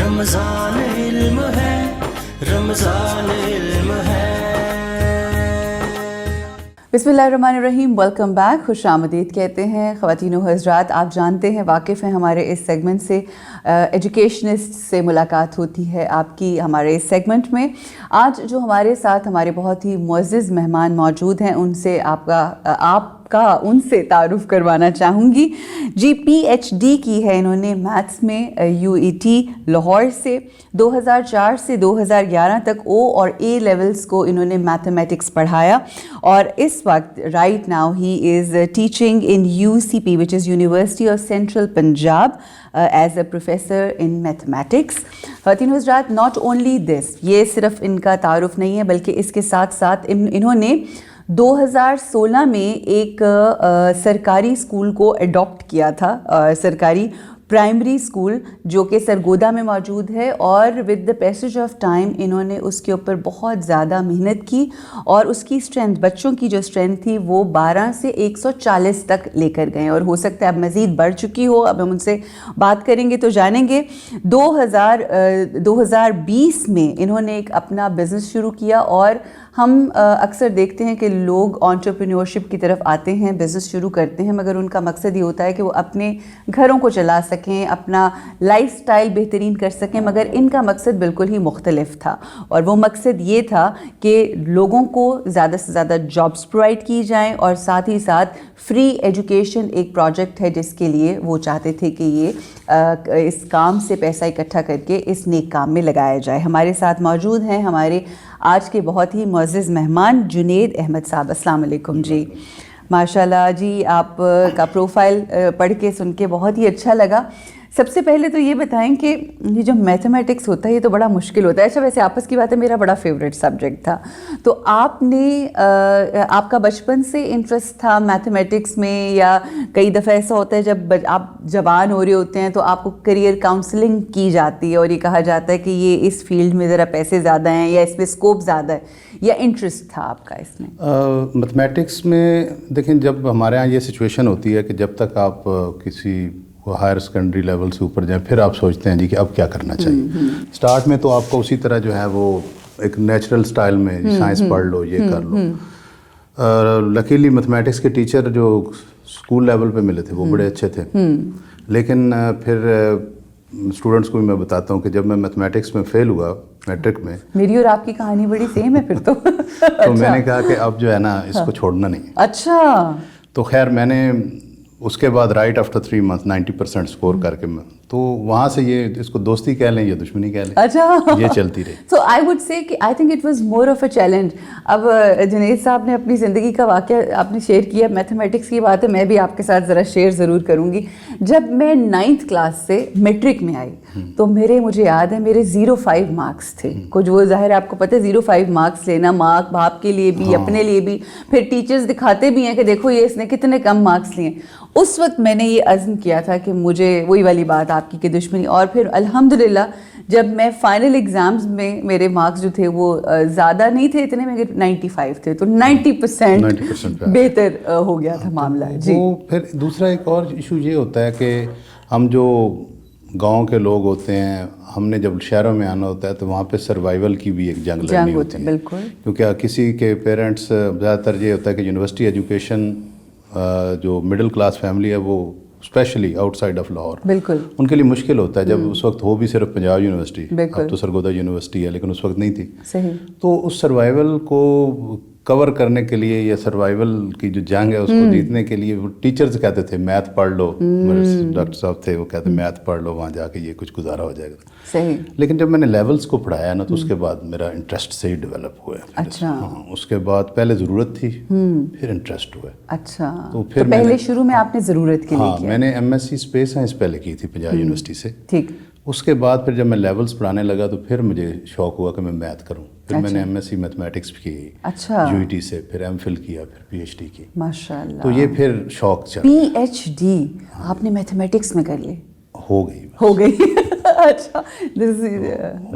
رمضان علم ہے، رمضان علم ہے۔ بسم اللہ الرحمن الرحیم، ویلکم بیک، خوش آمدید کہتے ہیں خواتین و حضرات۔ آپ جانتے ہیں، واقف ہیں، ہمارے اس سیگمنٹ سے ایجوکیشنسٹ سے ملاقات ہوتی ہے آپ کی ہمارے اس سیگمنٹ میں۔ آج جو ہمارے ساتھ ہمارے بہت ہی معزز مہمان موجود ہیں، ان سے آپ کا ان سے تعارف کروانا چاہوں گی۔ جی پی ایچ ڈی کی ہے انہوں نے میتھس میں UET لاہور سے۔ 2004 سے 2011 تک او اور اے لیولز کو انہوں نے میتھمیٹکس پڑھایا، اور اس وقت right now he is teaching in UCP which is University of Central Punjab as a professor in mathematics۔ خواتین حضرات، not only this، یہ صرف ان کا تعارف نہیں ہے، بلکہ اس کے ساتھ ساتھ انہوں نے 2016 میں ایک سرکاری اسکول کو اڈاپٹ کیا تھا، سرکاری پرائمری اسکول جو کہ سرگودا میں موجود ہے، اور with the passage of time انہوں نے اس کے اوپر بہت زیادہ محنت کی، اور اس کی اسٹرینتھ، بچوں کی جو اسٹرینتھ تھی وہ 12 سے 140 تک لے کر گئے، اور ہو سکتا ہے اب مزید بڑھ چکی ہو۔ اب ہم ان سے بات کریں گے تو جانیں گے۔ 2020 میں انہوں نے ایک اپنا بزنس شروع کیا، اور ہم اکثر دیکھتے ہیں کہ لوگ انٹرپرینیورشپ کی طرف آتے ہیں، بزنس شروع کرتے ہیں، مگر ان کا مقصد یہ ہوتا ہے کہ وہ اپنے گھروں کو چلا سکیں، اپنا لائف سٹائل بہترین کر سکیں، مگر ان کا مقصد بالکل ہی مختلف تھا، اور وہ مقصد یہ تھا کہ لوگوں کو زیادہ سے زیادہ جابس پرووائڈ کی جائیں، اور ساتھ ہی ساتھ فری ایجوکیشن ایک پروجیکٹ ہے جس کے لیے وہ چاہتے تھے کہ یہ اس کام سے پیسہ اکٹھا کر کے اس نیک کام میں لگایا جائے۔ ہمارے ساتھ موجود ہیں ہمارے آج کے بہت ہی معزز مہمان جنید احمد صاحب۔ السلام علیکم جی۔ ماشاءاللہ جی، آپ کا پروفائل پڑھ کے سن کے بہت ہی اچھا لگا۔ سب سے پہلے تو یہ بتائیں کہ یہ جو میتھمیٹکس ہوتا ہے یہ تو بڑا مشکل ہوتا ہے۔ اچھا، ویسے آپس کی بات ہے، میرا بڑا فیوریٹ سبجیکٹ تھا، تو آپ کا بچپن سے انٹرسٹ تھا میتھمیٹکس میں، یا کئی دفعہ ایسا ہوتا ہے جب آپ جوان ہو رہے ہوتے ہیں تو آپ کو کریئر کاؤنسلنگ کی جاتی ہے اور یہ کہا جاتا ہے کہ یہ اس فیلڈ میں ذرا پیسے زیادہ ہیں یا اس میں اسکوپ زیادہ ہے، یا انٹرسٹ تھا آپ کا اس میں؟ میتھمیٹکس میں دیکھیں، جب ہمارے ہاں یہ سچویشن ہوتی ہے کہ جب تک آپ کسی ہائر سیکنڈری لیول سے اوپر جائیں، پھر آپ سوچتے ہیں جی کہ اب کیا کرنا چاہیے۔ سٹارٹ میں تو آپ کو اسی طرح جو ہے وہ ایک نیچرل سٹائل میں سائنس پڑھ لو، یہ کر لو۔ لکیلی میتھمیٹکس کے ٹیچر جو اسکول لیول پہ ملے تھے وہ بڑے اچھے تھے، لیکن پھر اسٹوڈنٹس کو بھی میں بتاتا ہوں کہ جب میں میتھمیٹکس میں فیل ہوا میٹرک میں، میری اور آپ کی کہانی بڑی سیم ہے پھر تو۔ میں نے کہا کہ اب جو ہے نا اس کو چھوڑنا نہیں۔ اچھا، تو خیر میں نے اس کے بعد رائٹ آفٹر 3 months 90% اسکور کر کے، تو وہاں سے یہ اس کو دوستی کہہ لیں یا دشمنی کہہ لیں، اچھا، یہ چلتی رہی۔ سو آئی وڈ سے کہ I think it was more of a challenge. اب جنید صاحب نے اپنی زندگی کا واقعہ آپ نے شیئر کیا، میتھمیٹکس کی بات ہے، میں بھی آپ کے ساتھ ذرا شیئر ضرور کروں گی۔ جب میں 9th کلاس سے میٹرک میں آئی تو مجھے یاد ہے میرے 0.5 مارکس تھے کچھ، وہ ظاہر ہے آپ کو پتہ ہے 0.5 مارکس لینا، ماں باپ کے لیے بھی اپنے لیے بھی، پھر ٹیچرز دکھاتے بھی ہیں کہ دیکھو یہ اس نے کتنے کم مارکس لیے۔ اس وقت میں نے یہ عزم کیا تھا کہ مجھے وہی والی بات آپ کی کہ دشمنی، اور پھر الحمدللہ جب میں فائنل ایگزامز میں میرے مارکس جو تھے وہ زیادہ نہیں تھے اتنے، مگر 95 تھے، تو 90% بہتر ہو گیا تھا معاملہ۔ جی، وہ پھر دوسرا ایک اور ایشو یہ ہوتا ہے کہ ہم جو گاؤں کے لوگ ہوتے ہیں، ہم نے جب شہروں میں آنا ہوتا ہے تو وہاں پہ سروائیول کی بھی ایک جنگ لڑنی ہوتی ہے، بالکل، کیونکہ کسی کے پیرنٹس زیادہ تر یہ ہوتا ہے کہ یونیورسٹی ایجوکیشن جو مڈل کلاس فیملی ہے وہ specially outside of Lahore, بالکل ان کے لیے مشکل ہوتا ہے۔ جب اس وقت ہو بھی صرف پنجاب یونیورسٹی، اب تو سرگودا یونیورسٹی ہے لیکن اس وقت نہیں تھی، صحیح، تو اس سروائیول کو کور کرنے کے لیے یا سروائیول کی جو جنگ ہے اس کو جیتنے کے لیے وہ ٹیچرز کہتے تھے میتھ پڑھ لو، ڈاکٹر صاحب تھے وہ کہتے میتھ پڑھ لو، وہاں جا کے یہ کچھ گزارا ہو جائے گا، صحیح۔ لیکن جب میں نے لیولز کو پڑھایا نا تو اس کے بعد میرا انٹرسٹ سے ہی ڈیولپ ہوا ہے۔ اچھا، ہاں، اس کے بعد پہلے ضرورت تھی، پھر انٹرسٹ ہوا۔ اچھا، تو پھر پہلے شروع میں آپ نے ضرورت کے لیے کیا؟ میں نے MSc اسپیس سائنس پہلے کی تھی پنجاب یونیورسٹی سے، ٹھیک۔ اس کے بعد پھر جب میں لیولز پڑھانے لگا تو پھر مجھے شوق ہوا کہ میں میتھ کروں، پھر میں نے MSc میتھمیٹکس کی، اچھا، UET سے، پھر MPhil کیا، پھر PhD کی، ماشاءاللہ۔ تو یہ پھر شوق چلا۔ PhD آپ نے میتھمیٹکس میں کر لی؟ ہو گئی۔ اچھا،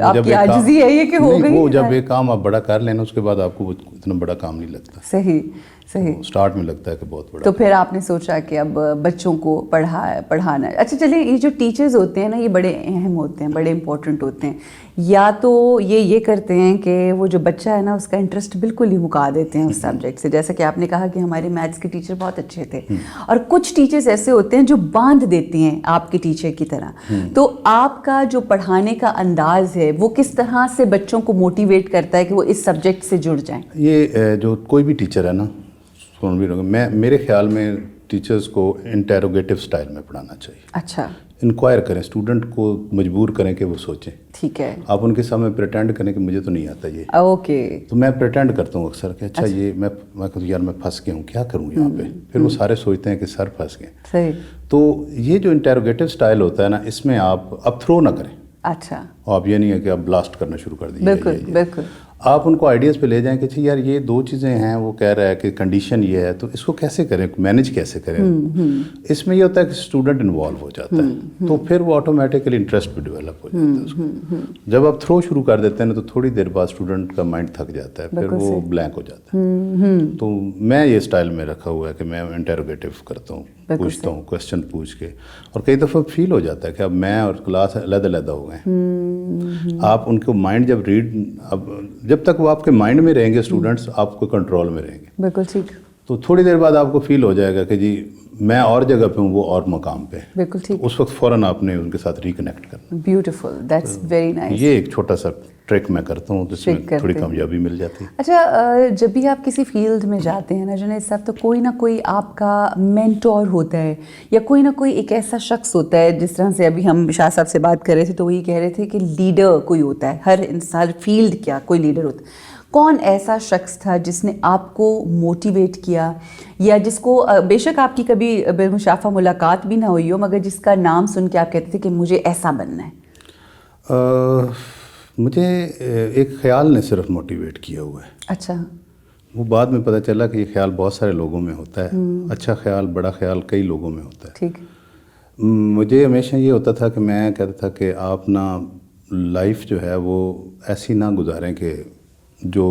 آپ کی عاجزی ہے یہ کہ ہو گئی؟ وہ جب ایک کام آپ بڑا کر لینا اس کے بعد آپ کو اتنا بڑا کام نہیں لگتا۔ صحیح صحیح. اسٹارٹ میں لگتا ہے کہ بہت بڑا. تو پھر آپ نے سوچا کہ اب بچوں کو پڑھانا. اچھا چلیں, یہ جو ٹیچرز ہوتے ہیں نا, یہ بڑے اہم ہوتے ہیں, بڑے امپورٹنٹ ہوتے ہیں. یا تو یہ کرتے ہیں کہ وہ جو بچہ ہے نا اس کا انٹرسٹ بالکل ہی مکا دیتے ہیں اس سبجیکٹ سے, جیسا کہ آپ نے کہا کہ ہمارے میتھس کے ٹیچر بہت اچھے تھے, اور کچھ ٹیچرز ایسے ہوتے ہیں جو باندھ دیتی ہیں آپ کے ٹیچر کی طرح. تو آپ کا جو پڑھانے کا انداز ہے وہ کس طرح سے بچوں کو موٹیویٹ کرتا ہے کہ وہ اس سبجیکٹ سے جڑ جائیں؟ یہ جو کوئی بھی ٹیچر ہے نا, سن بھی رہوں گا, میرے خیال میں ٹیچرز کو انٹیروگیٹو سٹائل میں پڑھانا چاہیے. اچھا. انکوائر کریں, اسٹوڈنٹ کو مجبور کریں کہ وہ سوچیں. ٹھیک ہے. آپ ان کے سامنے پریٹینڈ کریں کہ مجھے تو نہیں آتا یہ. اوکے. تو میں پریٹینڈ کرتا ہوں اکثر کہ اچھا یہ میں کہتا ہوں یار میں پھنس گیا ہوں, کیا کروں یہاں پہ. پھر وہ سارے سوچتے ہیں کہ سر پھنس گئے. صحیح. تو یہ جو انٹیروگیٹو سٹائل ہوتا ہے نا, اس میں آپ اب تھرو نہ کریں. اچھا. آپ یہ نہیں ہے کہ آپ بلاسٹ کرنا شروع کر دیجیے. بالکل بالکل. آپ ان کو آئیڈیاز پہ لے جائیں کہ اچھا یار یہ 2 چیزیں ہیں, وہ کہہ رہا ہے کہ کنڈیشن یہ ہے, تو اس کو کیسے کریں, مینیج کیسے کریں. اس میں یہ ہوتا ہے کہ اسٹوڈنٹ انوالو ہو جاتا ہے, تو پھر وہ آٹومیٹکلی انٹرسٹ بھی ڈیولپ ہو جاتا ہے اس کو. جب آپ تھرو شروع کر دیتے ہیں نا, تو تھوڑی دیر بعد اسٹوڈنٹ کا مائنڈ تھک جاتا ہے, پھر وہ بلینک ہو جاتا ہے. تو میں یہ اسٹائل میں رکھا ہوا ہے کہ میں انٹیروگیٹو کرتا ہوں, پوچھتا ہوں کویشچن پوچھ کے, اور کئی دفعہ فیل ہو جاتا ہے کہ اب میں اور کلاس علیحدہ ہو گئے. آپ ان کو مائنڈ جب اب جب تک وہ آپ کے مائنڈ میں رہیں گے اسٹوڈنٹس, آپ کو کنٹرول میں رہیں گے. بالکل ٹھیک. تو تھوڑی دیر بعد آپ کو فیل ہو جائے گا کہ جی میں اور جگہ پہ ہوں, وہ اور مقام پہ. بالکل ٹھیک. اس وقت فوراً آپ نے ان کے ساتھ ریکنیکٹ کرنا. Beautiful, that's very nice. یہ ایک چھوٹا سا ٹرک میں کرتا ہوں, جس میں تھوڑی کامیابی مل جاتی ہے. اچھا, جب بھی آپ کسی فیلڈ میں جاتے ہیں نا جنید صاحب, تو کوئی نہ کوئی آپ کا مینٹور ہوتا ہے, یا کوئی نہ کوئی ایک ایسا شخص ہوتا ہے. جس طرح سے ابھی ہم شاہ صاحب سے بات کر رہے تھے, تو وہی کہہ رہے تھے کہ لیڈر کوئی ہوتا ہے, ہر انسان فیلڈ کیا کوئی لیڈر ہوتا ہے. کون ایسا شخص تھا جس نے آپ کو موٹیویٹ کیا, یا جس کو بے شک آپ کی کبھی بالمشافہ ملاقات بھی نہ ہوئی ہو, مگر جس کا نام سن کے آپ کہتے تھے کہ مجھے ایسا بننا ہے؟ مجھے ایک خیال نے صرف موٹیویٹ کیا ہوا ہے. اچھا. وہ بعد میں پتہ چلا کہ یہ خیال بہت سارے لوگوں میں ہوتا ہے. اچھا خیال, بڑا خیال کئی لوگوں میں ہوتا ہے. ٹھیک. مجھے ہمیشہ یہ ہوتا تھا کہ میں کہتا تھا کہ آپ نا لائف جو ہے وہ ایسی نہ گزاریں کہ جو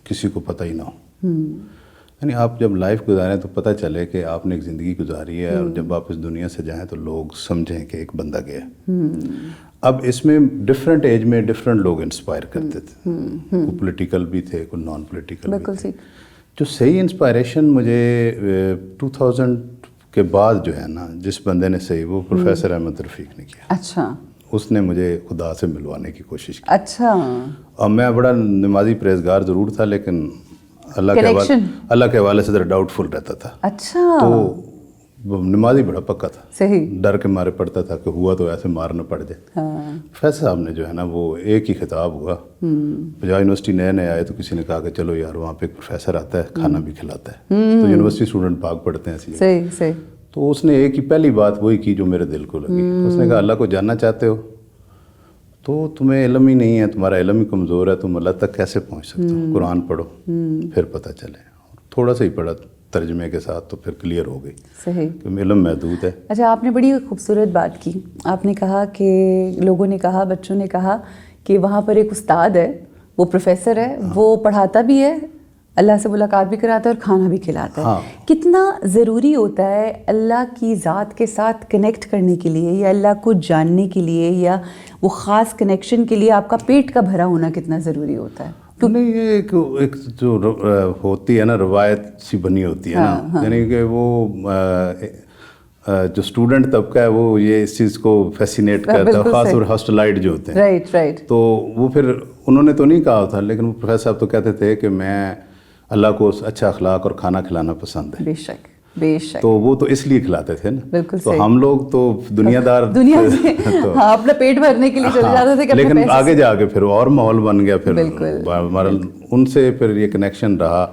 کسی کو پتہ ہی نہ ہو. یعنی آپ جب لائف گزاریں تو پتہ چلے کہ آپ نے ایک زندگی گزاری ہے, اور جب آپ اس دنیا سے جائیں تو لوگ سمجھیں کہ ایک بندہ گیا. اب اس میں ڈفرینٹ ایج میں ڈفرینٹ لوگ انسپائر کرتے تھے. کوئی پولیٹیکل بھی تھے, کوئی نان پولیٹیکل بھی تھے. جو صحیح انسپائریشن مجھے 2000 کے بعد جو ہے نا, جس بندے نے صحیح, وہ پروفیسر احمد رفیق نے کیا. اچھا. اس نے مجھے خدا سے ملوانے کی کوشش کی. اچھا. اور میں بڑا نمازی پرہیزگار ضرور تھا, لیکن اللہ کے حوالے سے ذرا ڈاؤٹ فل رہتا تھا. اچھا. تو نمازی بڑا پکا تھا. صحیح. ڈر کے مارے پڑتا تھا کہ ہوا تو ایسے مار نہ پڑ جائے. فیصل صاحب نے جو ہے نا, وہ ایک ہی خطاب ہوا. پنجاب یونیورسٹی نئے آئے تو کسی نے کہا کہ چلو یار وہاں پہ ایک پروفیسر آتا ہے, کھانا بھی کھلاتا ہے. تو یونیورسٹی اسٹوڈنٹ بھاگ پڑتے ہیں ایسی. صحیح. تو اس نے ایک ہی پہلی بات وہی کی جو میرے دل کو لگی. اس نے کہا اللہ کو جاننا چاہتے ہو تو تمہیں علم ہی نہیں ہے, تمہارا علم ہی کمزور ہے, تم اللہ تک کیسے پہنچ سکتے ہو. قرآن پڑھو پھر پتہ چلے. تھوڑا سا ہی پڑھا ترجمے کے ساتھ تو پھر کلیئر ہو گئی. صحیح. کہ علم محدود ہے. اچھا, آپ نے بڑی خوبصورت بات کی. آپ نے کہا کہ لوگوں نے کہا, بچوں نے کہا کہ وہاں پر ایک استاد ہے, وہ پروفیسر ہے, وہ پڑھاتا بھی ہے, اللہ سے ملاقات بھی کراتا ہے اور کھانا بھی کھلاتا ہے. کتنا ضروری ہوتا ہے اللہ کی ذات کے ساتھ کنیکٹ کرنے کے لیے, یا اللہ کو جاننے کے لیے, یا وہ خاص کنیکشن کے لیے آپ کا پیٹ کا بھرا ہونا کتنا ضروری ہوتا ہے. نہیں, یہ ایک جو ہوتی ہے نا, روایت سی بنی ہوتی ہے نا. یعنی کہ وہ جو اسٹوڈنٹ طبقہ ہے وہ یہ اس چیز کو فیسینیٹ کرتا ہے, خاص طور ہاسٹلائٹ جو ہوتے ہیں. رائٹ. تو وہ پھر انہوں نے تو نہیں کہا تھا, لیکن وہ پروفیسر صاحب تو کہتے تھے کہ میں اللہ کو اچھا اخلاق اور کھانا کھلانا پسند ہے. بے شک. تو وہ تو اس لیے کھلاتے تھے نا. بالکل. تو ہم لوگ تو دنیا سے اپنا پیٹ بھرنے کے لیے چلے جاتے تھے, لیکن آگے جا کے پھر اور ماحول بن گیا. پھر ہمارا ان سے پھر یہ کنیکشن رہا.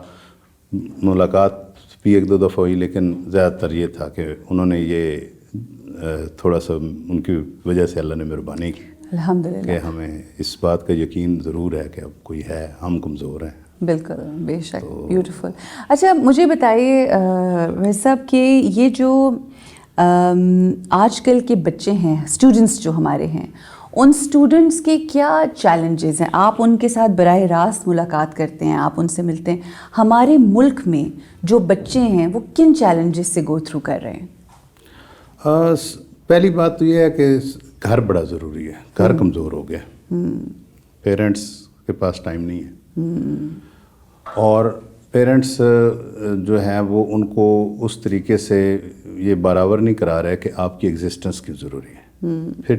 ملاقات بھی 1-2 دفعہ ہوئی, لیکن زیادہ تر یہ تھا کہ انہوں نے یہ تھوڑا سا ان کی وجہ سے اللہ نے مہربانی کی. الحمدللہ. کہ ہمیں اس بات کا یقین ضرور ہے کہ اب کوئی ہے, ہم کمزور ہیں. بالکل, بے شک. بیوٹیفل. اچھا, مجھے بتائیے ویس صاحب کہ یہ جو آج کل کے بچے ہیں, اسٹوڈنٹس جو ہمارے ہیں, ان اسٹوڈنٹس کے کیا چیلنجز ہیں؟ آپ ان کے ساتھ براہ راست ملاقات کرتے ہیں, آپ ان سے ملتے ہیں. ہمارے ملک میں جو بچے ہیں وہ کن چیلنجز سے گو تھرو کر رہے ہیں؟ پہلی بات تو یہ ہے کہ گھر بڑا ضروری ہے. گھر کمزور ہو گیا, پیرنٹس کے پاس ٹائم نہیں ہے, اور پیرنٹس جو ہیں وہ ان کو اس طریقے سے یہ برابر نہیں کرا رہے کہ آپ کی ایگزسٹنس کی ضروری ہے. پھر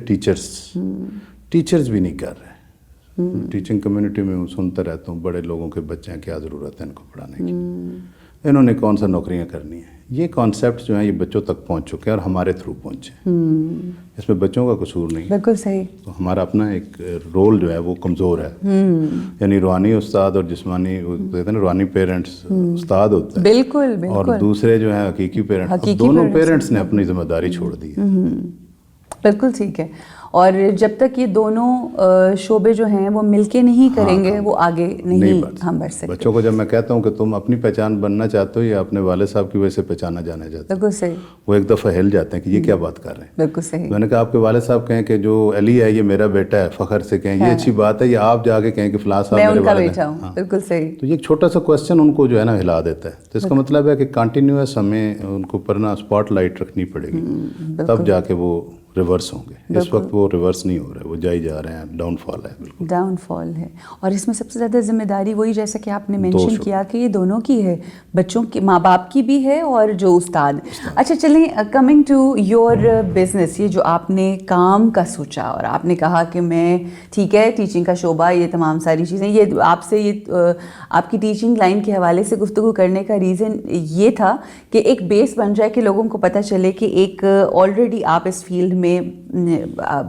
ٹیچرز بھی نہیں کر رہے. ٹیچنگ کمیونٹی میں میں سنتا رہتا ہوں بڑے لوگوں کے بچے ہیں, کیا ضرورت ہے ان کو پڑھانے کی, انہوں نے کون سا نوکریاں کرنی ہیں. یہ کانسیپٹ جو ہیں یہ بچوں تک پہنچ چکے ہیں اور ہمارے تھرو پہنچے. اس میں بچوں کا قصور نہیں. بالکل صحیح. تو ہمارا اپنا ایک رول جو ہے وہ کمزور ہے. یعنی روحانی استاد اور جسمانی, کہتے ہیں روحانی پیرنٹس استاد ہوتا ہے, بالکل بالکل, اور دوسرے جو ہیں حقیقی پیرنٹس. دونوں پیرنٹس نے اپنی ذمہ داری چھوڑ دی ہے. بالکل ٹھیک ہے. اور جب تک یہ دونوں شعبے جو ہیں وہ مل کے نہیں کریں گے وہ آگے نہیں ہم بڑھ سکتے. بچوں کو جب میں کہتا ہوں کہ تم اپنی پہچان بننا چاہتے ہو یا اپنے والد صاحب کی وجہ سے پہچانا جانا چاہتے ہو, بالکل صحیح, وہ ایک دفعہ ہل جاتے ہیں کہ یہ کیا بات کر رہے ہیں. بالکل صحیح. میں نے کہا آپ کے والد صاحب کہیں کہ جو علی ہے یہ میرا بیٹا ہے, فخر سے کہیں یہ اچھی بات ہے, یا آپ جا کے کہیں کہ فلاں صاحب میرے والد ہیں. بالکل صحیح. تو یہ ایک چھوٹا سا کوسچن ان کو جو ہے نا ہلا دیتا ہے. تو اس کا مطلب ہے کہ کنٹینیوس ہمیں ان کو پر نا اسپاٹ لائٹ رکھنی پڑے گی, تب جا کے وہ ریورس ہوں گے. اس وقت وہ ریورس نہیں ہو رہے, وہ جائی جا رہے ہیں, ڈاؤن فال ہے. بالکل ڈاؤن فال ہے. اور اس میں سب سے زیادہ ذمہ داری وہی, جیسا کہ آپ نے مینشن کیا کہ یہ دونوں کی ہے, بچوں کی, ماں باپ کی بھی ہے اور جو استاد. اچھا چلیں, کمنگ ٹو یور بزنس, یہ جو آپ نے کام کا سوچا اور آپ نے کہا کہ میں ٹھیک ہے ٹیچنگ کا شعبہ, یہ تمام ساری چیزیں, یہ آپ سے یہ آپ کی ٹیچنگ لائن کے حوالے سے گفتگو کرنے کا ریزن یہ تھا کہ ایک بیس بن جائے کہ لوگوں کو پتہ چلے کہ ایک آلریڈی آپ اس فیلڈ میں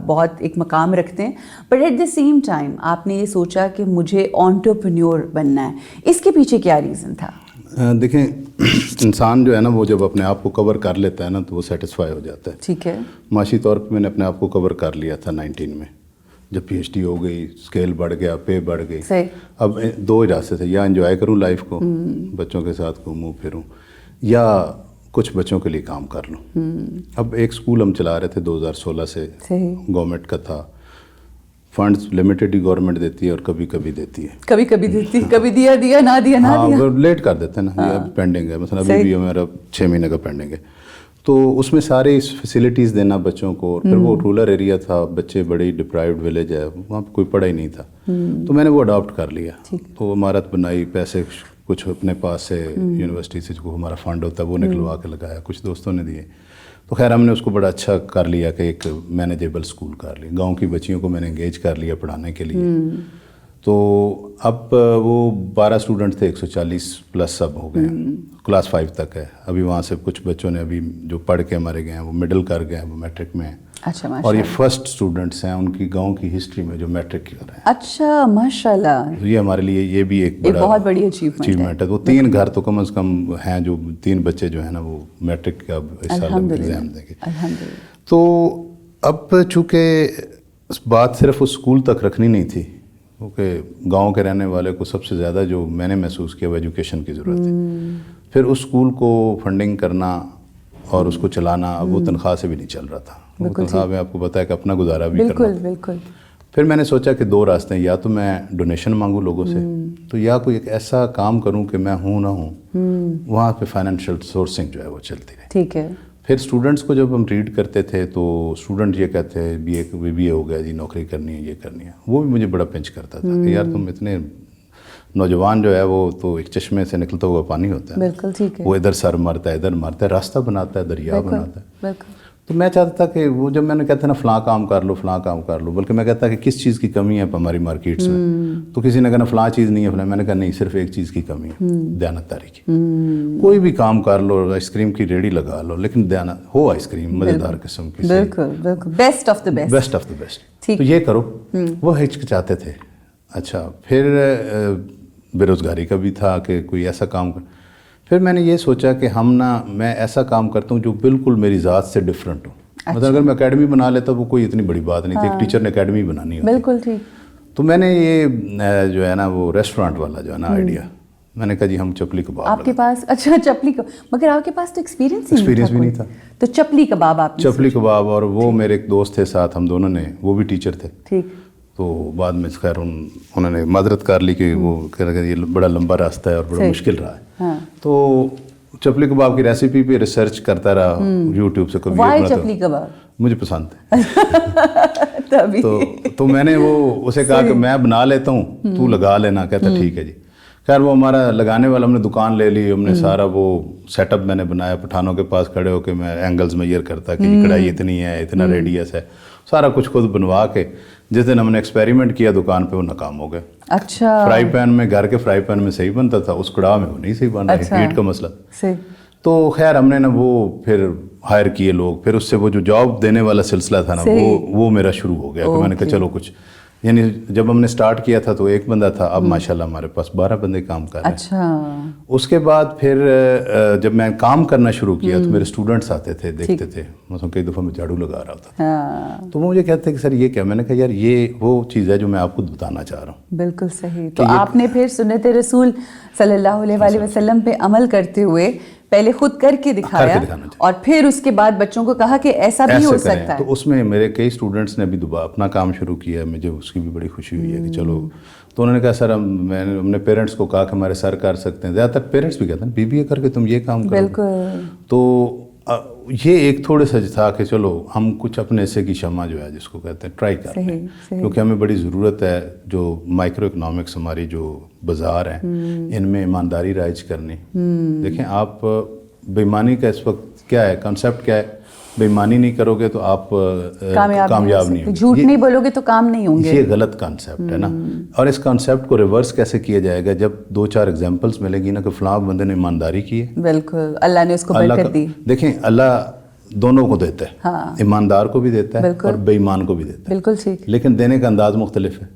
بہت ایک مقام رکھتے ہیں, but at the same time آپ نے یہ سوچا کہ مجھے انٹرپرینیور بننا ہے. اس کے پیچھے کیا ریزن تھا؟ دیکھیں, انسان جو ہے نا وہ جب اپنے آپ کو کور کر لیتا ہے نا تو وہ سیٹسفائی ہو جاتا ہے. ٹھیک ہے. معاشی طور پہ میں نے اپنے آپ کو کور کر لیا تھا 19 میں, جب پی ایچ ڈی ہو گئی, اسکیل بڑھ گیا, پے بڑھ گئی. اب دو راستے تھے, یا انجوائے کروں لائف کو, بچوں کے ساتھ گھوموں پھروں, یا کچھ بچوں کے لیے کام کر لوں. اب ایک اسکول ہم چلا رہے تھے 2016 سے, گورنمنٹ کا تھا. فنڈز لمیٹڈ ہی گورنمنٹ دیتی ہے اور کبھی کبھی دیتی ہے, کبھی کبھی دیتی ہے, کبھی دیا نہ دیا. ہاں, لیٹ کر دیتے ہیں نا, یہ پینڈنگ ہے. مثلا ابھی بھی ہمارا 6 مہینے کا پینڈنگ ہے. تو اس میں سارے فیسلٹیز دینا بچوں کو. پھر وہ رورل ایریا تھا, بچے بڑی ڈپرائیوڈ ولیج ہے, وہاں پہ کوئی پڑھا ہی نہیں تھا. تو میں نے وہ اڈاپٹ کر لیا. تو عمارت بنائی, پیسے کچھ اپنے پاس سے یونیورسٹی سے جو ہمارا فنڈ ہوتا ہے وہ نکلوا کے لگایا, کچھ دوستوں نے دیے. تو خیر ہم نے اس کو بڑا اچھا کر لیا کہ ایک مینیجیبل اسکول کر لی. گاؤں کی بچیوں کو میں نے انگیج کر لیا پڑھانے کے لیے. تو اب وہ 12 اسٹوڈنٹ تھے, 140+ اب ہو گئے ہیں, کلاس 5 تک ہے. ابھی وہاں سے کچھ بچوں نے ابھی جو پڑھ کے ہمارے گئے ہیں وہ مڈل کر گئے ہیں, وہ میٹرک میں ہیں. اچھا, اور یہ فرسٹ اسٹوڈنٹس ہیں ان کی گاؤں کی ہسٹری میں جو میٹرک کر رہے ہیں. اچھا, ماشاءاللہ. یہ ہمارے لیے یہ بھی ایک بہت بڑی اچیومنٹ ہے. وہ 3 گھر تو کم از کم ہیں جو 3 بچے جو ہیں نا وہ میٹرک کا اس سال ایگزام دیں گے. تو اب چونکہ بات صرف اس اسکول تک رکھنی نہیں تھی, کیونکہ گاؤں کے رہنے والے کو سب سے زیادہ جو میں نے محسوس کیا وہ ایجوکیشن کی ضرورت ہے. پھر اس اسکول کو فنڈنگ کرنا اور اس کو چلانا, وہ تنخواہ سے بھی نہیں چل رہا تھا. وہ تنخواہ میں آپ کو پتا ہے کہ اپنا گزارا بھی کرنا. بالکل. پھر میں نے سوچا کہ 2 راستے ہیں, یا تو میں ڈونیشن مانگوں لوگوں سے, تو یا کوئی ایک ایسا کام کروں کہ میں ہوں نہ ہوں وہاں پہ فائنینشیل سورسنگ جو ہے وہ چلتی رہے. ٹھیک ہے. پھر اسٹوڈنٹس کو جب ہم ریڈ کرتے تھے تو اسٹوڈنٹ یہ کہتے ہیں بی اے ہو گیا جی, نوکری کرنی ہے, یہ کرنی ہے. وہ بھی مجھے بڑا پنچ کرتا تھا کہ یار تم اتنے نوجوان جو ہے وہ تو ایک چشمے سے نکلتا ہوا پانی ہوتا ہے. بالکل ٹھیک ہے. وہ ادھر سر مارتا ہے, ادھر مارتا ہے, راستہ بناتا ہے, دریا بناتا ہے. بالکل. تو میں چاہتا تھا کہ وہ جب میں نے کہتا نا فلاں کام کر لو, فلاں کام کر لو, بلکہ میں کہتا کہ کس چیز کی کمی ہے ہماری مارکیٹس میں. تو کسی نے کہا فلاں چیز نہیں ہے, میں نے کہا نہیں, صرف ایک چیز کی کمی ہے, دیانتداری کی. کوئی بھی کام کر لو, آئس کریم کی ریڑھی لگا لو, لیکن ہو آئس کریم مزیدار قسم کی. بالکل بالکل, بیسٹ آف دا بیسٹ. تو یہ کرو. وہ ہچکچاتے تھے. اچھا, پھر بے روزگاری کا بھی تھا کہ کوئی ایسا کام کر. پھر میں نے یہ سوچا کہ میں ایسا کام کرتا ہوں جو بالکل میری ذات سے ڈفرینٹ ہو. مطلب اگر میں اکیڈمی بنا لیتا وہ کوئی اتنی بڑی بات نہیں تھی, ایک ٹیچر نے اکیڈمی بنانی ہوتی. بالکل ٹھیک. تو میں نے یہ جو ہے نا وہ ریسٹورانٹ والا جو ہے نا آئیڈیا, میں نے کہا جی ہم چپلی کباب آپ کے پاس اچھا چپلی مگر آپ کے پاس تو ایکسپیرینس بھی نہیں تھا. تو چپلی کباب آپ چپلی کباب. اور وہ میرے ایک دوست تھے ساتھ, ہم دونوں نے, وہ بھی ٹیچر تھے. ٹھیک. تو بعد میں خیر انہوں نے معذرت کر لی کہ وہ کہہ رہے کہ یہ بڑا لمبا راستہ ہے اور بڑا مشکل رہا ہے. تو چپلی کباب کی ریسیپی پہ ریسرچ کرتا رہا یوٹیوب سے. کبھی چپلی کباب مجھے پسند ہے تو میں نے وہ اسے کہا کہ میں بنا لیتا ہوں, تو لگا لینا. کہتا ٹھیک ہے جی. خیر وہ ہمارا لگانے والا, ہم نے دکان لے لی, ہم نے سارا وہ سیٹ اپ میں نے بنایا, پٹھانوں کے پاس کھڑے ہو کے میں اینگلز میئر کرتا کہ یہ کڑھائی اتنی ہے, اتنا ریڈیس ہے, سارا کچھ خود بنوا کے. جس دن ہم نے ایکسپیریمنٹ کیا دکان پہ, وہ ناکام ہو گئے. اچھا. فرائی پین میں, گھر کے فرائی پین میں صحیح بنتا تھا, اس کڑاہ میں وہ نہیں صحیح بن رہا, ہیٹ کا مسئلہ. تو خیر ہم نے نا وہ پھر ہائر کیے لوگ, پھر اس سے وہ جو جاب دینے والا سلسلہ تھا نا وہ میرا شروع ہو گیا کہ میں نے کہا چلو کچھ, یعنی جب ہم نے سٹارٹ کیا تھا تو ایک بندہ تھا, اب ماشاءاللہ ہمارے پاس 12 بندے کام کر رہے ہیں. اچھا. اس کے بعد پھر جب میں کام کرنا شروع کیا تو میرے اسٹوڈنٹس آتے تھے, دیکھتے تھے, مثلا کئی دفعہ میں جھاڑو لگا رہا تھا تو وہ مجھے کہتے کہ سر یہ کیا. میں نے کہا یار یہ وہ چیز ہے جو میں آپ کو بتانا چاہ رہا ہوں. بالکل صحیح. تو آپ نے پھر سنت رسول صلی اللہ علیہ وآلہ وسلم پہ عمل کرتے ہوئے پہلے خود کر کے دکھایا اور پھر اس کے بعد بچوں کو کہا کہ ایسا بھی ہو سکتا ہے. تو اس میں میرے کئی اسٹوڈنٹس نے بھی دوبارہ اپنا کام شروع کیا, مجھے اس کی بھی بڑی خوشی ہوئی ہے کہ چلو. تو انہوں نے کہا سر میں نے اپنے پیرنٹس کو کہا کہ ہمارے سر کر سکتے ہیں, زیادہ تر پیرنٹس بھی کہتے ہیں بی بی اے کر کے تم یہ کام کرو. بالکل. تو یہ ایک تھوڑا سا تھا کہ چلو ہم کچھ اپنے حصے کی شمع جو ہے جس کو کہتے ہیں ٹرائی کر لیں, کیونکہ ہمیں بڑی ضرورت ہے جو مائکرو اکنامکس ہماری جو بازار ہیں ان میں ایمانداری رائج کرنی. دیکھیں آپ بےایمانی کا اس وقت کیا ہے, کنسیپٹ کیا ہے, بےایمانی نہیں کرو گے تو آپ کامیاب نہیں ہوں گے, جھوٹ نہیں بولو گے تو کام نہیں ہوں گے. یہ غلط کانسیپٹ ہے نا. اور اس کانسیپٹ کو ریورس کیسے کیا جائے گا, جب 2-4 ایگزامپلس ملے گی نا کہ فلاں بندے نے ایمانداری کی ہے, بالکل اللہ نے اس کو برکت دی. دیکھیں اللہ دونوں کو دیتا ہے, ایماندار کو بھی دیتا ہے اور بے ایمان کو بھی دیتا ہے. بالکل ٹھیک. لیکن دینے کا انداز مختلف ہے.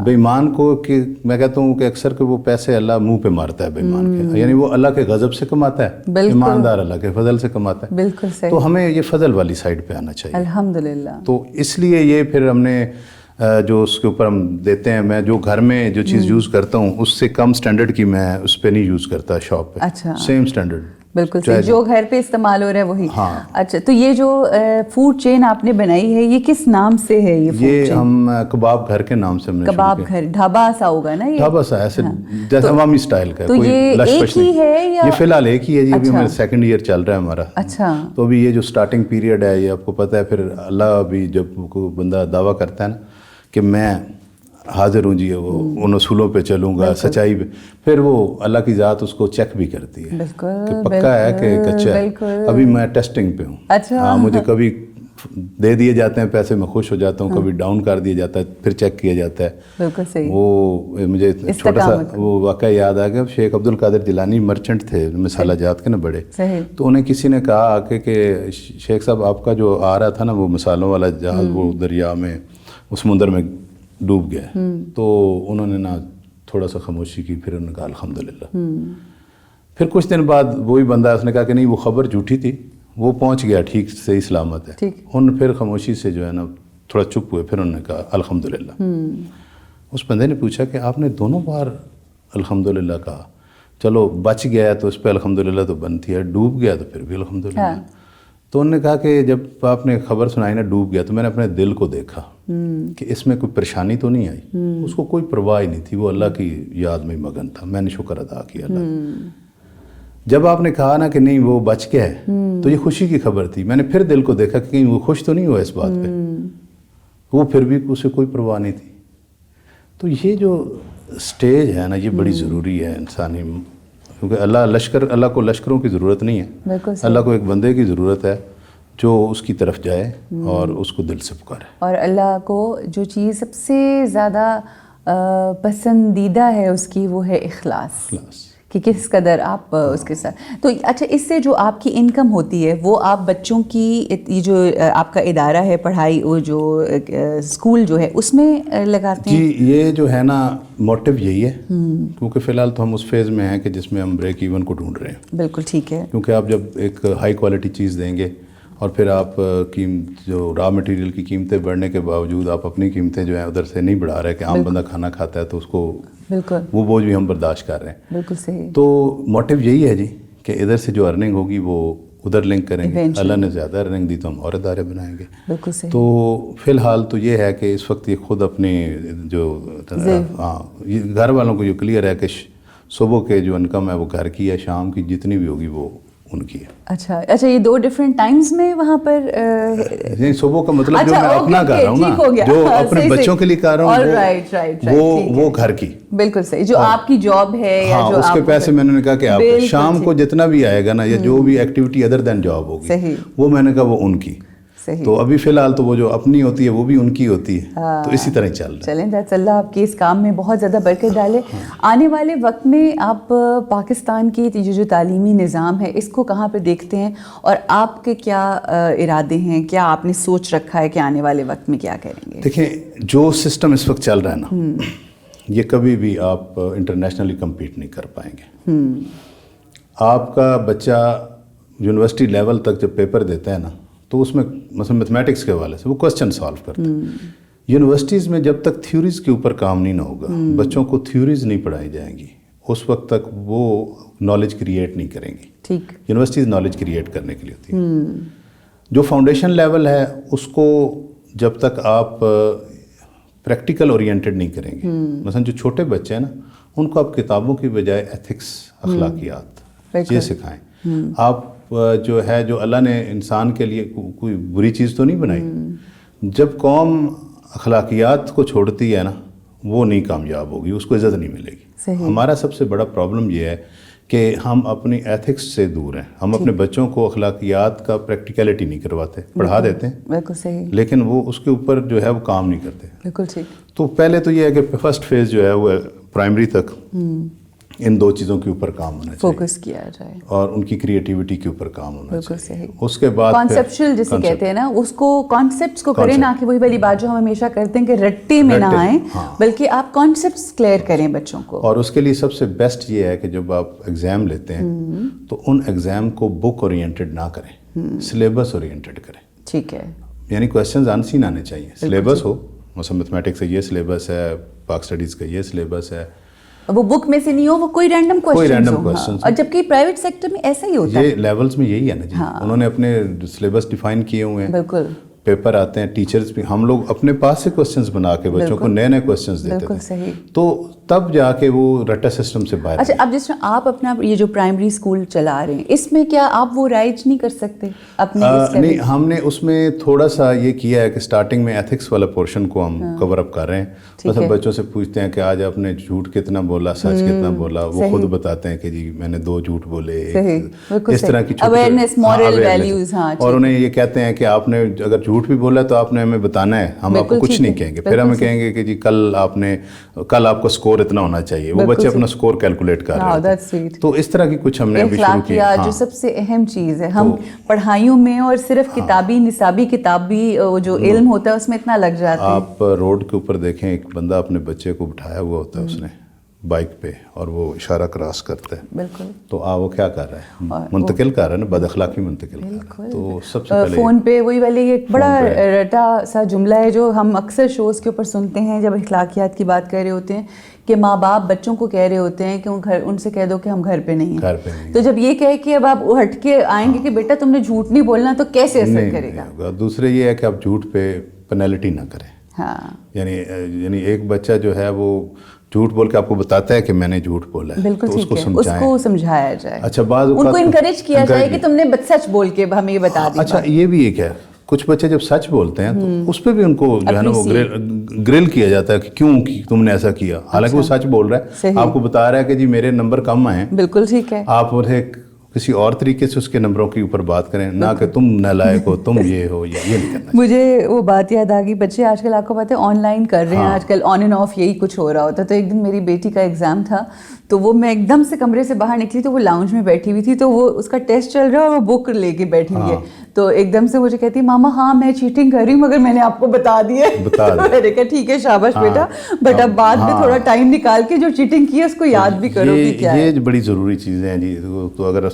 بے ایمان کو کہ میں کہتا ہوں کہ اکثر کہ وہ پیسے اللہ منہ پہ مارتا ہے بے ایمان کے, یعنی وہ اللہ کے غضب سے کماتا ہے, ایماندار اللہ کے فضل سے کماتا ہے. بالکل صحیح. تو ہمیں یہ فضل والی سائڈ پہ آنا چاہیے الحمدللہ. تو اس لیے یہ پھر ہم نے جو اس کے اوپر ہم دیتے ہیں, میں جو گھر میں جو چیز یوز کرتا ہوں اس سے کم سٹینڈرڈ کی میں اس پہ نہیں یوز کرتا شاپ پہ. اچھا. Same standard. بالکل صحیح, جو گھر پہ استعمال ہو رہا ہے وہی. اچھا, تو یہ جو فوڈ چین آپ نے بنائی ہے یہ کس نام سے ہے؟ یہ ہم کباب گھر کے نام سے. کباب گھر, ڈھابا سا ہوگا نا یہ, ڈھابا سا ایسے جیسے عوامی سٹائل کا. تو یہ ایک ہی ہے یا یہ فی الحال ایک ہی ہے جی, ابھی میرا 2nd ایئر چل رہا ہے ہمارا. اچھا. تو ابھی یہ جو سٹارٹنگ پیریڈ ہے یہ آپ کو پتہ ہے, پھر اللہ ابھی جب کوئی بندہ دعویٰ کرتا ہے نا کہ میں حاضر ہوں جی وہ ان اصولوں پہ چلوں گا, سچائی پہ, پھر وہ اللہ کی ذات اس کو چیک بھی کرتی ہے کہ پکا ہے کہ کچا ہے. ابھی میں ٹیسٹنگ پہ ہوں. ہاں, مجھے کبھی دے دیے جاتے ہیں پیسے, میں خوش ہو جاتا ہوں, کبھی ڈاؤن کر دیا جاتا ہے, پھر چیک کیا جاتا ہے. بالکل صحیح. وہ مجھے چھوٹا سا وہ واقعہ یاد آ گیا. شیخ عبد القادر جیلانی مرچنٹ تھے مسالہ جات کے نا بڑے, تو انہیں کسی نے کہا آ کے کہ شیخ صاحب آپ کا جو آ رہا تھا نا وہ مسالوں والا جہاز, وہ دریا میں اس سمندر میں ڈوب گیا. تو انہوں نے نا تھوڑا سا خاموشی کی, پھر انہوں نے کہا الحمدللہ. پھر کچھ دن بعد وہی بندہ اس نے کہا کہ نہیں وہ خبر جھوٹی تھی, وہ پہنچ گیا ٹھیک صحیح سلامت ہے. ان پھر خاموشی سے جو ہے نا تھوڑا چپ ہوئے, پھر انہوں نے کہا الحمدللہ. اس بندے نے پوچھا کہ آپ نے دونوں بار الحمدللہ کہا, چلو بچ گیا تو اس پہ الحمدللہ تو بنتی ہے, ڈوب گیا تو پھر بھی الحمدللہ. تو انہوں نے کہا کہ جب آپ نے خبر سنائی نا ڈوب گیا, تو میں نے اپنے دل کو دیکھا کہ اس میں کوئی پریشانی تو نہیں آئی. اس کو کوئی پرواہ نہیں تھی, وہ اللہ کی یاد میں مگن تھا. میں نے شکر ادا کیا اللہ. جب آپ نے کہا نا کہ نہیں وہ بچ گیا ہے, تو یہ خوشی کی خبر تھی. میں نے پھر دل کو دیکھا کہ کہیں وہ خوش تو نہیں ہوا اس بات پہ, وہ پھر بھی اسے کوئی پرواہ نہیں تھی. تو یہ جو سٹیج ہے نا یہ بڑی ضروری ہے انسانی, کیونکہ اللہ کو لشکروں کی ضرورت نہیں ہے, اللہ کو ایک بندے کی ضرورت ہے جو اس کی طرف جائے اور اس کو دل سے پکارے. اور اللہ کو جو چیز سب سے زیادہ پسندیدہ ہے اس کی وہ ہے اخلاص, کہ کس قدر آپ اس کے ساتھ. تو اچھا, اس سے جو آپ کی انکم ہوتی ہے وہ آپ بچوں کی یہ جو آپ کا ادارہ ہے پڑھائی, وہ جو اسکول جو ہے اس میں لگاتے ہیں؟ جی یہ جو ہے نا موٹیو یہی ہے, کیونکہ فی الحال تو ہم اس فیز میں ہیں کہ جس میں ہم بریک ایون کو ڈھونڈ رہے ہیں. بالکل ٹھیک ہے. کیونکہ آپ جب ایک ہائی کوالٹی چیز دیں گے اور پھر آپ جو را مٹیریل کی قیمتیں بڑھنے کے باوجود آپ اپنی قیمتیں جو ہیں ادھر سے نہیں بڑھا رہے کہ عام بندہ کھانا کھاتا ہے تو اس کو بالکل وہ بوجھ بھی ہم برداشت کر رہے ہیں. بالکل صحیح. تو موٹیو یہی ہے جی کہ ادھر سے جو ارننگ ہوگی وہ ادھر لنک کریں گے. اللہ نے زیادہ ارننگ دی تو ہم اور ادارے بنائیں گے. بالکل صحیح. تو فی الحال تو یہ ہے کہ اس وقت یہ خود اپنی جو گھر والوں کو جو کلیئر ہے کہ صبح کے جو انکم ہے وہ گھر کی ہے, شام کی جتنی بھی ہوگی وہ ان کی ہے. اچھا یہ 2 ڈفرینٹ ٹائمز میں وہاں پر نہیں, صبح کا مطلب جو میں اپنا کر رہا ہوں نا, جو اپنے بچوں کے لیے کر رہا ہوں وہ گھر کی. بالکل صحیح. جو آپ کی جاب ہے ہاں اس کے پیسے میں نے کہا کہ آپ شام کو جتنا بھی آئے گا نا یا جو بھی ایکٹیویٹی ادر دین جاب ہوگی وہ میں نے کہا وہ ان کی. تو ابھی فی الحال تو وہ جو اپنی ہوتی ہے وہ بھی ان کی ہوتی ہے. تو اسی طرح چل رہا ہے. چلیں دیٹس اللہ آپ کے اس کام میں بہت زیادہ برکت ڈالے. آنے والے وقت میں آپ پاکستان کی جو تعلیمی نظام ہے اس کو کہاں پہ دیکھتے ہیں اور آپ کے کیا ارادے ہیں, کیا آپ نے سوچ رکھا ہے کہ آنے والے وقت میں کیا کریں گے؟ دیکھیں جو سسٹم اس وقت چل رہا ہے نا یہ کبھی بھی آپ انٹرنیشنلی کمپیٹ نہیں کر پائیں گے. آپ کا بچہ یونیورسٹی لیول تک جب پیپر دیتا ہے نا تو اس میں مثلا میتھمیٹکس کے حوالے سے وہ کوسچن سالو کرتا ہے. یونیورسٹیز میں جب تک تھیوریز کے اوپر کام نہیں نہ ہوگا, بچوں کو تھیوریز نہیں پڑھائی جائیں گی, اس وقت تک وہ نالج کریٹ نہیں کریں گی. ٹھیک. یونیورسٹیز نالج کریٹ کرنے کے لیے ہوتی ہے. جو فاؤنڈیشن لیول ہے اس کو جب تک آپ پریکٹیکل اورینٹڈ نہیں کریں گے, مثلا جو چھوٹے بچے ہیں نا ان کو آپ کتابوں کی بجائے ایتھکس, اخلاقیات یہ سکھائیں. آپ جو ہے جو اللہ نے انسان کے لیے کوئی بری چیز تو نہیں بنائی. جب قوم اخلاقیات کو چھوڑتی ہے نا وہ نہیں کامیاب ہوگی, اس کو عزت نہیں ملے گی. ہمارا سب سے بڑا پرابلم یہ ہے کہ ہم اپنی ایتھکس سے دور ہیں. ہم اپنے بچوں کو اخلاقیات کا پریکٹیکلٹی نہیں کرواتے, پڑھا دیتے ہیں بالکل صحیح, لیکن وہ اس کے اوپر جو ہے وہ کام نہیں کرتے. بالکل ٹھیک. تو پہلے تو یہ ہے کہ فرسٹ فیز جو ہے وہ پرائمری تک ان 2 چیزوں کے اوپر کام ہونا چاہیے, فوکس کیا جائے اور ان کی کریٹیوٹی کے اوپر کام ہونا بالکل چاہیے. صحیح. اس کے بعد کانسیپچل جسے کہتے ہیں نا, اس کو کانسیپٹس کو کریں, نہ کہ وہی والی بات جو ہم ہمیشہ کرتے ہیں کہ رٹے میں نہ آئیں, بلکہ آپ کانسیپٹس کلیئر کریں بچوں کو. اور اس کے لیے سب سے بیسٹ یہ ہے کہ جب آپ ایگزام لیتے ہیں تو ان ایگزام کو بک اورینٹڈ نہ کریں, سلیبس اورینٹڈ کریں. ٹھیک ہے. یعنی کویسچنز آنسین آنے چاہیے, سلیبس ہو, مثلا میتھمیٹکس کا یہ سلیبس ہے, پاک اسٹڈیز کا یہ سلیبس ہے, وہ بک میں سے نہیں ہو, وہ کوئی رینڈم کویسچن. اور جبکہ پرائیویٹ سیکٹر میں ایسا ہی ہوتا ہے. یہ لیولز میں یہی ہے نا جی, انہوں نے اپنے سلیبس ڈیفائن کیے ہوئے ہیں. بالکل. پیپر آتے ہیں, ٹیچرز بھی, ہم لوگ اپنے پاس سے کوسچنز بنا کے بچوں کو نئے کوسچنز دیتے بالکل تھے. صحیح. تو تب جا کے وہ رٹا سسٹم سے باہر. اچھا, اب جس میں آپ اپنا یہ جو پرائمری اسکول چلا رہے ہیں اس میں کیا آپ وہ رائج نہیں کر سکتے اپنے؟ نہیں, ہم نے اس میں تھوڑا سا یہ کیا ہے کہ سٹارٹنگ میں ایتھکس والا پورشن کو ہم کور اپ کر رہے ہیں. مثلا بچوں سے پوچھتے ہیں کہ آج آپ نے جھوٹ کتنا بولا, سچ کتنا بولا, وہ خود بتاتے ہیں کہ جی میں نے 2 جھوٹ بولے. اس طرح کی اویئرنیس, مورل ویلیوز. ہاں, اور انہیں یہ کہتے ہیں کہ آپ نے اگر جھوٹ بھی بولا تو آپ نے ہمیں بتانا ہے, ہم آپ کو کچھ نہیں کہیں گے. پھر ہمیں کہیں گے کہ جی کل آپ کا سکور اتنا ہونا چاہیے. وہ بچے اپنا سکور کیلکولیٹ کر رہے ہیں. تو اس طرح کی کچھ ہم نے ابھی شروع کیا. جو سب سے اہم چیز ہے, ہم پڑھائیوں میں اور صرف کتابی نصابی کتابی جو علم ہوتا ہے اس میں اتنا لگ جاتا ہے. آپ روڈ کے اوپر دیکھیں, ایک بندہ اپنے بچے کو بٹھایا ہوا ہوتا ہے اس نے بائک پہ, اور وہ اشارہ کراس کرتا ہے. بالکل. تو وہ کیا کر رہا ہے, منتقل کر رہا ہے نا, بد اخلاقی منتقل کر رہا ہے. تو سب سے پہلے فون پہ وہی والے ایک بڑا رٹا سا جملہ ہے جو ہم اکثر شوز کے اوپر سنتے ہیں جب اخلاقیات کی بات کر رہے ہوتے ہیں, کہ ماں باپ بچوں کو کہہ رہے ہوتے ہیں کہ ان سے کہہ دو کہ ہم گھر پہ نہیں ہیں. تو جب یہ کہے کہ اب آپ ہٹ کے آئیں گے کہ بیٹا تم نے جھوٹ نہیں بولنا, تو کیسے اثر کرے گا؟ دوسرے یہ ہے کہ آپ جھوٹ پہ پینلٹی نہ کریں. ہاں, یعنی ایک بچہ جو ہے وہ جھوٹ بول کے آپ کو بتاتا ہے کہ میں نے جھوٹ بولا ہے, بالکل تو اس کو سمجھایا جائے. اچھا, بعض ان کو انکریج کیا جائے کہ تم نے سچ بول کے ہمیں یہ بتا دیا. اچھا, یہ بھی ایک ہے, کچھ بچے جب سچ بولتے ہیں تو اس پہ بھی ان کو جو ہے نا وہ گرل کیا جاتا ہے کہ کیوں تم نے ایسا کیا, حالانکہ وہ سچ بول رہا ہے, آپ کو بتا رہا ہے کہ جی میرے نمبر کم آئے. بالکل ٹھیک ہے. آپ اسے کسی اور طریقے سے اس کے نمبروں کے اوپر بات کریں, نہ کہ تم نالائق ہو, تم یہ ہو, یا یہ نہیں کرنا. مجھے وہ بات یاد آ گئی, بچے آج کل آپ کو پتہ ہے آن لائن کر رہے ہیں, آج کل آن اینڈ آف یہی کچھ ہو رہا ہوتا ہے. تو ایک دن میری بیٹی کا ایگزام تھا, تو وہ میں ایک دم سے کمرے سے باہر نکلی تو وہ لاؤنج میں بیٹھی ہوئی تھی, تو وہ اس کا ٹیسٹ چل رہا ہے اور وہ بک لے کے بیٹھی ہوئی ہے. تو ایک دم سے مجھے کہتی ماما ہاں میں چیٹنگ کر رہی ہوں مگر میں نے آپ کو بتا دیا. میں نے کہا ٹھیک ہے شاباش بیٹا, بٹ اب بعد میں تھوڑا ٹائم نکال کے جو چیٹنگ کی ہے اس کو یاد بھی کرو کہ کیا ہے. یہ بڑی ضروری چیزیں ہیں جی. تو اگر